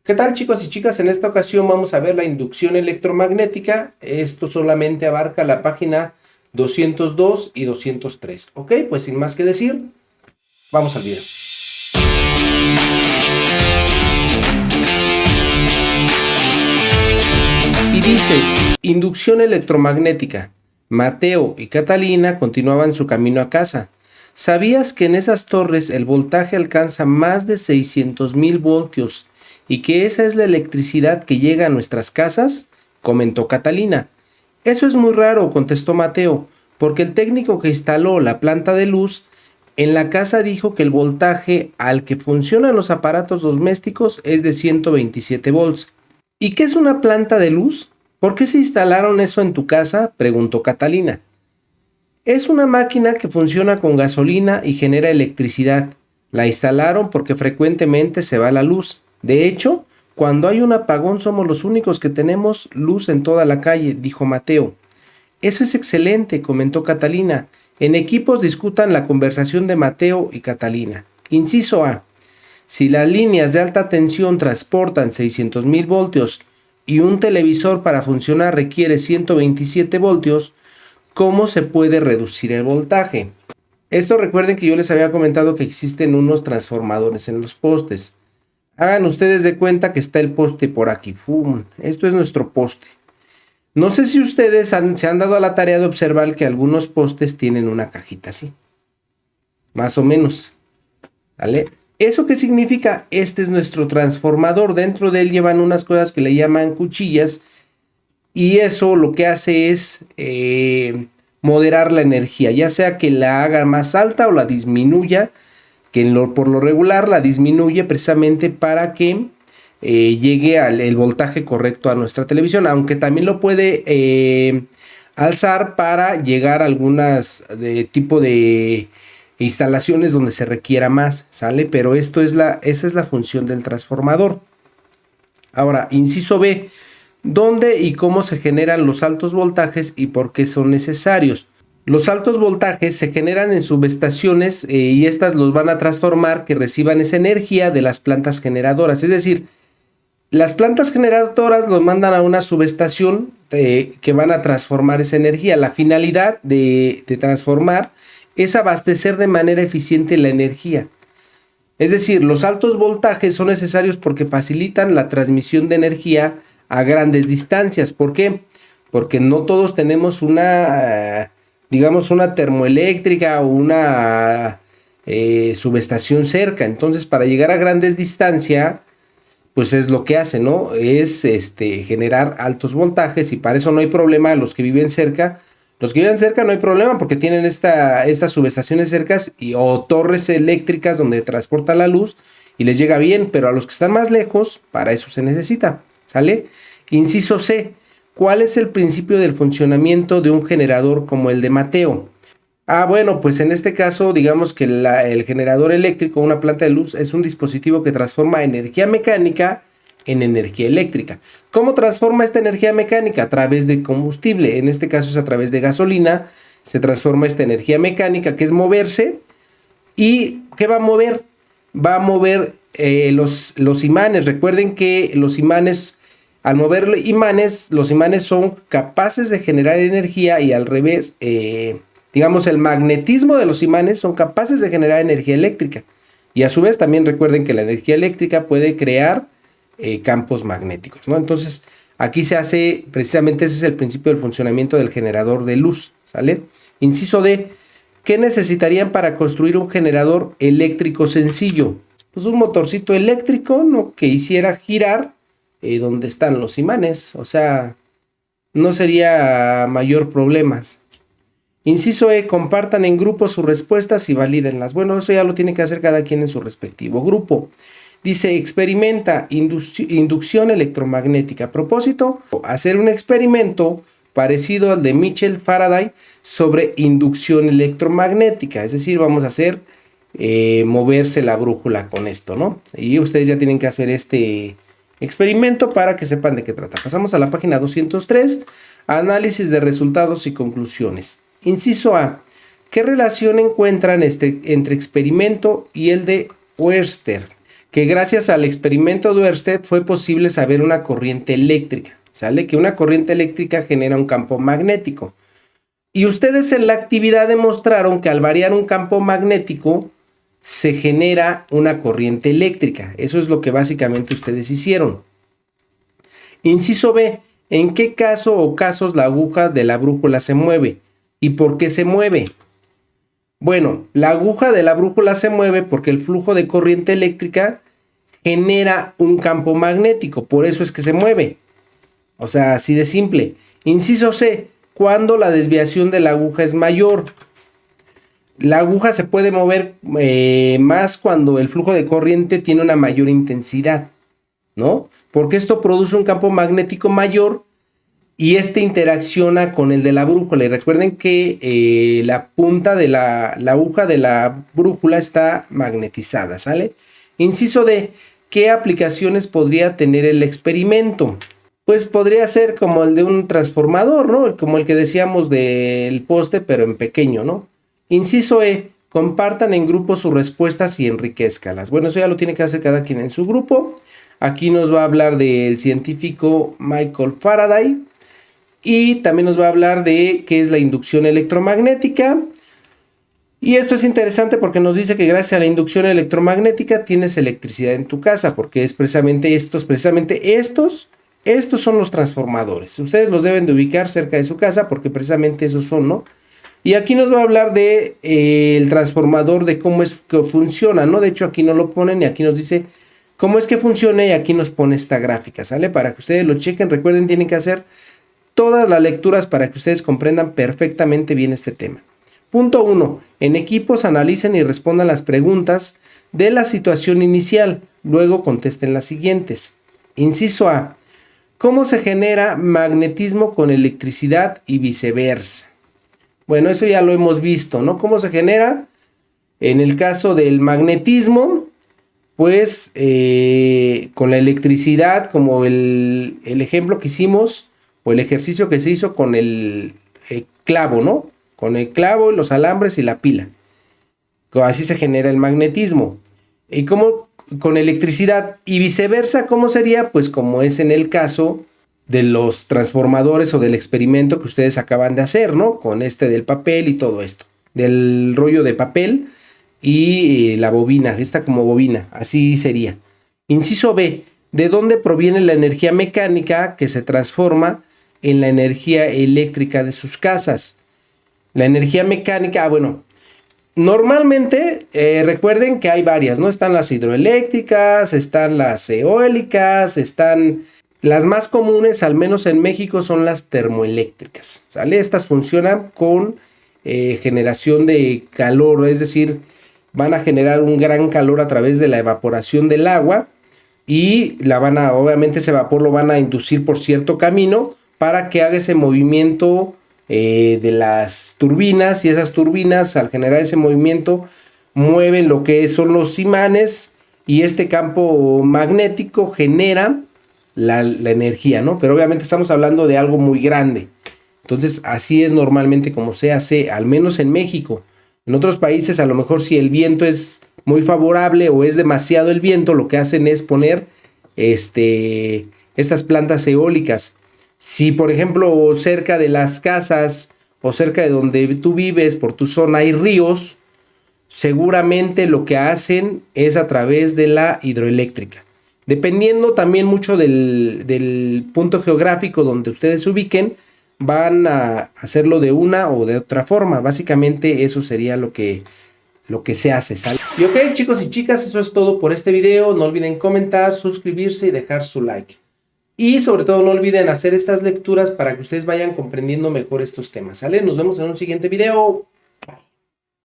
¿Qué tal, chicos y chicas? En esta ocasión vamos a ver la inducción electromagnética. Esto solamente abarca la página 202 y 203. Ok, pues sin más que decir, vamos al video. Y dice, inducción electromagnética. Mateo y Catalina continuaban su camino a casa. ¿Sabías que en esas torres el voltaje alcanza más de 600,000 voltios y que esa es la electricidad que llega a nuestras casas? Comentó Catalina. Eso es muy raro, contestó Mateo, porque el técnico que instaló la planta de luz en la casa dijo que el voltaje al que funcionan los aparatos domésticos es de 127 volts. ¿Y qué es una planta de luz? ¿Por qué se instalaron eso en tu casa?, preguntó Catalina. Es una máquina que funciona con gasolina y genera electricidad. La instalaron porque frecuentemente se va la luz. De hecho, cuando hay un apagón somos los únicos que tenemos luz en toda la calle, dijo Mateo. Eso es excelente, comentó Catalina. En equipos discutan la conversación de Mateo y Catalina. Inciso A. Si las líneas de alta tensión transportan 600,000 voltios y un televisor para funcionar requiere 127 voltios, ¿cómo se puede reducir el voltaje? Esto recuerden que yo les había comentado que existen unos transformadores en los postes. Hagan ustedes de cuenta que está el poste por aquí. ¡Fum! Esto es nuestro poste. No sé si ustedes se han dado a la tarea de observar que algunos postes tienen una cajita así. Más o menos. ¿Vale? ¿Eso qué significa? Este es nuestro transformador. Dentro de él llevan unas cosas que le llaman cuchillas. Y eso lo que hace es moderar la energía. Ya sea que la haga más alta o la disminuya. Que por lo regular la disminuye precisamente para que llegue el voltaje correcto a nuestra televisión. Aunque también lo puede alzar para llegar a algunas tipo de instalaciones donde se requiera más, ¿sale? Pero esa es la función del transformador. Ahora, inciso B, ¿dónde y cómo se generan los altos voltajes y por qué son necesarios? Los altos voltajes se generan en subestaciones y estas los van a transformar que reciban esa energía de las plantas generadoras. Es decir, las plantas generadoras los mandan a una subestación que van a transformar esa energía. La finalidad de transformar es abastecer de manera eficiente la energía. Es decir, los altos voltajes son necesarios porque facilitan la transmisión de energía a grandes distancias. ¿Por qué? Porque no todos tenemos una termoeléctrica o una subestación cerca. Entonces, para llegar a grandes distancias, pues es lo que hace, ¿no? Es generar altos voltajes y para eso no hay problema. Los que viven cerca no hay problema porque tienen estas subestaciones cercas o torres eléctricas donde transporta la luz y les llega bien, pero a los que están más lejos, para eso se necesita, ¿sale? Inciso C. ¿Cuál es el principio del funcionamiento de un generador como el de Mateo? Bueno, pues en este caso, digamos que el generador eléctrico, una planta de luz, es un dispositivo que transforma energía mecánica en energía eléctrica. ¿Cómo transforma esta energía mecánica? A través de combustible, en este caso es a través de gasolina, se transforma esta energía mecánica que es moverse. ¿Y qué va a mover? Va a mover los imanes. Recuerden que los imanes, al mover imanes, los imanes son capaces de generar energía y al revés, digamos el magnetismo de los imanes son capaces de generar energía eléctrica. Y a su vez también recuerden que la energía eléctrica puede crear campos magnéticos, ¿no? Entonces aquí se hace, precisamente ese es el principio del funcionamiento del generador de luz, ¿sale? Inciso D. ¿Qué necesitarían para construir un generador eléctrico sencillo? Pues un motorcito eléctrico, ¿no?, que hiciera girar donde están los imanes, o sea, no sería mayor problema. Inciso E. Compartan en grupo sus respuestas y valídenlas. Bueno, eso ya lo tiene que hacer cada quien en su respectivo grupo. Dice, experimenta inducción electromagnética. A propósito, hacer un experimento parecido al de Michel Faraday sobre inducción electromagnética. Es decir, vamos a hacer moverse la brújula con esto, ¿no? Y ustedes ya tienen que hacer este experimento para que sepan de qué trata. Pasamos a la página 203, análisis de resultados y conclusiones. Inciso A. ¿Qué relación encuentran entre experimento y el de Oersted? que gracias al experimento de Ørsted fue posible saber una corriente eléctrica, ¿sale? Que una corriente eléctrica genera un campo magnético. Y ustedes en la actividad demostraron que al variar un campo magnético se genera una corriente eléctrica. Eso es lo que básicamente ustedes hicieron. Inciso B. ¿En qué caso o casos la aguja de la brújula se mueve? ¿Y por qué se mueve? Bueno, la aguja de la brújula se mueve porque el flujo de corriente eléctrica genera un campo magnético, por eso es que se mueve. O sea, así de simple. Inciso C, ¿cuándo la desviación de la aguja es mayor? La aguja se puede mover más cuando el flujo de corriente tiene una mayor intensidad, ¿no? Porque esto produce un campo magnético mayor y este interacciona con el de la brújula. Y recuerden que la punta de la aguja de la brújula está magnetizada, ¿sale? Inciso D, ¿qué aplicaciones podría tener el experimento? Pues podría ser como el de un transformador, ¿no? Como el que decíamos del poste, pero en pequeño, ¿no? Inciso E, compartan en grupo sus respuestas y enriquezcalas. Bueno, eso ya lo tiene que hacer cada quien en su grupo. Aquí nos va a hablar del científico Michael Faraday. Y también nos va a hablar de qué es la inducción electromagnética. Y esto es interesante porque nos dice que gracias a la inducción electromagnética tienes electricidad en tu casa, porque es precisamente estos son los transformadores. Ustedes los deben de ubicar cerca de su casa porque precisamente esos son, ¿no? Y aquí nos va a hablar de el transformador, de cómo es que funciona, ¿no? De hecho aquí no lo ponen y aquí nos dice cómo es que funciona y aquí nos pone esta gráfica, ¿sale? Para que ustedes lo chequen. Recuerden, tienen que hacer todas las lecturas para que ustedes comprendan perfectamente bien este tema. Punto 1. En equipos analicen y respondan las preguntas de la situación inicial. Luego contesten las siguientes. Inciso A. ¿Cómo se genera magnetismo con electricidad y viceversa? Bueno, eso ya lo hemos visto, ¿no? ¿Cómo se genera? En el caso del magnetismo, pues con la electricidad, como el ejemplo que hicimos, o el ejercicio que se hizo con el clavo, ¿no? Con el clavo, los alambres y la pila. Así se genera el magnetismo. ¿Y cómo con electricidad? Y viceversa, ¿cómo sería? Pues como es en el caso de los transformadores o del experimento que ustedes acaban de hacer, ¿no? Con este del papel y todo esto. Del rollo de papel y la bobina, esta como bobina, así sería. Inciso B, ¿de dónde proviene la energía mecánica que se transforma en la energía eléctrica de sus casas? La energía mecánica, bueno, normalmente recuerden que hay varias, ¿no? Están las hidroeléctricas, están las eólicas, están las más comunes, al menos en México, son las termoeléctricas, ¿sale? Estas funcionan con generación de calor, es decir, van a generar un gran calor a través de la evaporación del agua y obviamente ese vapor lo van a inducir por cierto camino para que haga ese movimiento de las turbinas, y esas turbinas al generar ese movimiento mueven lo que son los imanes y este campo magnético genera la energía, ¿no? Pero obviamente estamos hablando de algo muy grande. Entonces así es normalmente como se hace, al menos en México. En otros países a lo mejor si el viento es muy favorable o es demasiado el viento, lo que hacen es poner estas plantas eólicas. Si por ejemplo cerca de las casas o cerca de donde tú vives, por tu zona hay ríos, seguramente lo que hacen es a través de la hidroeléctrica. Dependiendo también mucho del punto geográfico donde ustedes se ubiquen, van a hacerlo de una o de otra forma. Básicamente eso sería lo que se hace, ¿sale? Y ok, chicos y chicas, eso es todo por este video. No olviden comentar, suscribirse y dejar su like. Y sobre todo no olviden hacer estas lecturas para que ustedes vayan comprendiendo mejor estos temas, ¿sale? Nos vemos en un siguiente video.